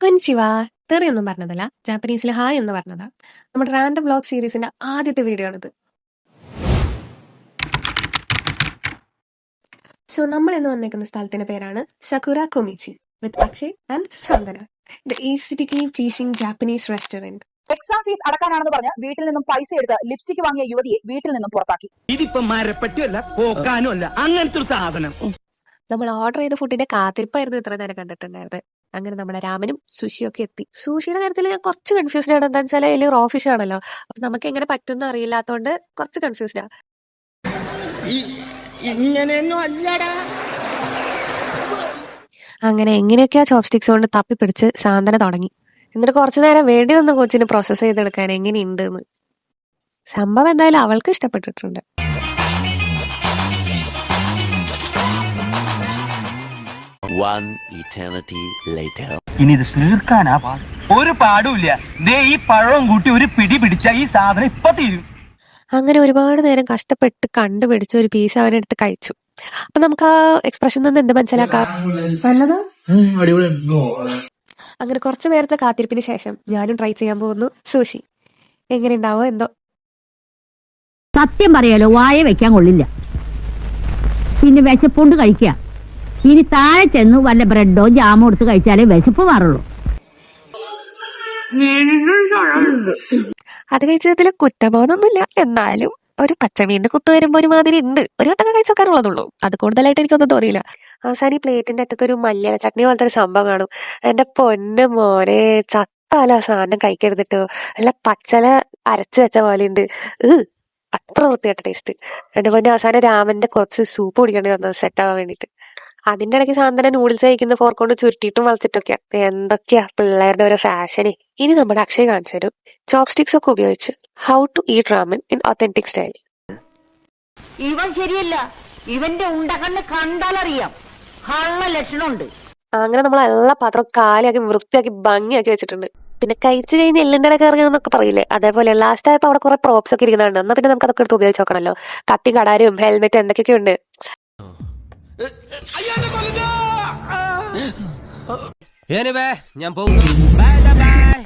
കൊൻചിവ തെറിയൊന്നും പറഞ്ഞതല്ല, ജാപ്പനീസിൽ ഹായ് എന്ന് പറഞ്ഞതാ. നമ്മുടെ റാൻഡം വ്ലോഗ് സീരീസിന്റെ ആദ്യത്തെ വീഡിയോ ആണിത്. സോ നമ്മൾ ഇന്ന് വന്നേക്കുന്ന സ്ഥലത്തിന്റെ പേരാണ് Sakura Komichi with Akshay and Chandana, the aesthetically pleasing Japanese restaurant. Exam fees അടക്കാനാണെന്ന് പറഞ്ഞ് വീട്ടിൽ നിന്നും പൈസ എടുത്ത് ലിപ്സ്റ്റിക് വാങ്ങിയ യുവതിയെ വീട്ടിൽ നിന്നും പുറത്താക്കി. ഇതിപ്പോ മരപ്പറ്റിയല്ല പോക്കാനും അല്ല, അങ്ങനത്തെ ഒരു സാധനം. നമ്മൾ ഓർഡർ ചെയ്ത ഫുഡിന്റെ കാത്തിരിപ്പായിരുന്നു ഇത്ര നേരം കണ്ടിട്ടുണ്ടായിരുന്നത്. അങ്ങനെ നമ്മുടെ രാമനും സുഷിയും ഒക്കെ എത്തി. സുഷിയുടെ കാര്യത്തിൽ ഞാൻ കുറച്ച് കൺഫ്യൂസ്ഡ് ആണ്. എന്താണെന്ന് വെച്ചാൽ അതിൽ റോ ഫിഷ് ആണല്ലോ, അപ്പൊ നമുക്ക് എങ്ങനെ പറ്റുമെന്ന് അറിയില്ലാത്തതുകൊണ്ട് കുറച്ച് കൺഫ്യൂസ്ഡാ. ഇങ്ങനെയൊന്നും അല്ലടാ. അങ്ങനെ എങ്ങനെയൊക്കെയാ ചോപ്സ്റ്റിക്സ് കൊണ്ട് തപ്പിപ്പിടിച്ച് സാന്ത്വന തുടങ്ങി. എന്നിട്ട് കുറച്ചു നേരം വേണ്ടി വന്നു കൊച്ചിന് പ്രോസസ്സ് ചെയ്തെടുക്കാൻ എങ്ങനെയുണ്ട് എന്ന്. സംഭവം എന്തായാലും അവൾക്ക് ഇഷ്ടപ്പെട്ടിട്ടുണ്ട്. ഇനി ഇത് തീർക്കാനാ പാട്. ഒരു പാടുമില്ല. ദേ ഈ പഴവും കൂട്ടി ഒരു പിടി പിടിച്ച ഈ സാധനം ഇപ്പൊ തീരും. അങ്ങനെ ഒരുപാട് നേരം കഷ്ടപ്പെട്ട് കണ്ടുപിടിച്ച ഒരു പീസ് അവനെടുത്ത് കഴിച്ചു. അപ്പൊ നമുക്ക് ആ എക്സ്പ്രഷൻ നിന്ന് എന്ത് മനസ്സിലാക്കാം? അങ്ങനെ കുറച്ചു നേരത്തെ കാത്തിരിപ്പിന് ശേഷം ഞാനും ട്രൈ ചെയ്യാൻ പോകുന്നു സുഷി. എങ്ങനെ ഉണ്ടാവോ എന്തോ. സത്യം പറയാലോ, വായ വെക്കാൻ കൊള്ളില്ല. പിന്നെ വിശപ്പുണ്ട് കഴിക്കുക. ഇനി താഴെ ചെന്ന് വല്ല ബ്രെഡോ ജാമോ എടുത്ത് കഴിച്ചാലേ വിശപ്പ് മാറുള്ളൂ. അത് കഴിച്ചതിൽ കുറ്റബോധമൊന്നുമില്ല. എന്നാലും ഒരു പച്ചമീനിന്റെ കുത്തു വരുമ്പോ ഒരു മാതിരി ഉണ്ട്. ഒരു വട്ടൊക്കെ കഴിച്ചു നോക്കാനുള്ളതുള്ളൂ. അത് കൂടുതലായിട്ട് എനിക്കൊന്നും തോന്നിയില്ല. അവസാനം ഈ പ്ലേറ്റിന്റെ അറ്റത്തൊരു മല്ലിയില ചട്നി പോലത്തെ ഒരു സംഭവം കാണും. എന്റെ പൊന്നു മോനെ, ചത്താലും ആ സാധനം കഴിക്കരുതിട്ടോ. നല്ല പച്ചല അരച്ചു വെച്ച പോലെ ഉണ്ട്. അത്ര വൃത്തിയായിട്ട ടേസ്റ്റ്. എന്റെ പൊന്നെ, അവസാനം രാമന്റെ കുറച്ച് സൂപ്പ് കുടിക്കേണ്ടി വന്നത് സെറ്റ് ആവാൻ വേണ്ടിട്ട്. അതിന്റെ ഇടയ്ക്ക് സാന്ത്വന നൂഡിൽസ് കഴിക്കുന്ന ഫോർക്ക് കൊണ്ട് ചുരുട്ടിയിട്ടും വളച്ചിട്ടൊക്കെയാ. എന്തൊക്കെയാ പിള്ളേരുടെ ഒരു ഫാഷന്. ഇനി നമ്മുടെ അക്ഷയ് കാണിച്ചു തരും ചോപ്സ്റ്റിക്സ് ഒക്കെ ഉപയോഗിച്ച് how to eat ramen in authentic style. ഇവൻ ശരിയല്ല. ഇവന്റെ ഉണ്ടകണ്ണ് കണ്ടാലറിയാം കള്ള ലക്ഷണമുണ്ട്. അങ്ങനെ നമ്മൾ എല്ലാ പാത്രവും കാലിയാക്കി വൃത്തിയാക്കി ഭംഗിയാക്കി വെച്ചിട്ടുണ്ട്. പിന്നെ കഴിച്ചു കഴിഞ്ഞ് എല്ലിന്റെ ഇടയ്ക്ക് ഇറങ്ങുന്നൊക്കെ പറയില്ലേ, അതേപോലെ ലാസ്റ്റ് ആയപ്പോ അവിടെ കുറെ പ്രോപ്സ് ഒക്കെ ഇരിക്കുന്നുണ്ട്. എന്നാ പിന്നെ നമുക്ക് അതൊക്കെ എടുത്ത് ഉപയോഗിച്ച് നോക്കണല്ലോ. കത്തി കടാരും ഹെൽമെറ്റും എന്തൊക്കെയൊക്കെ ഉണ്ട്. ഞാൻ പോകുന്നു. Bye bye.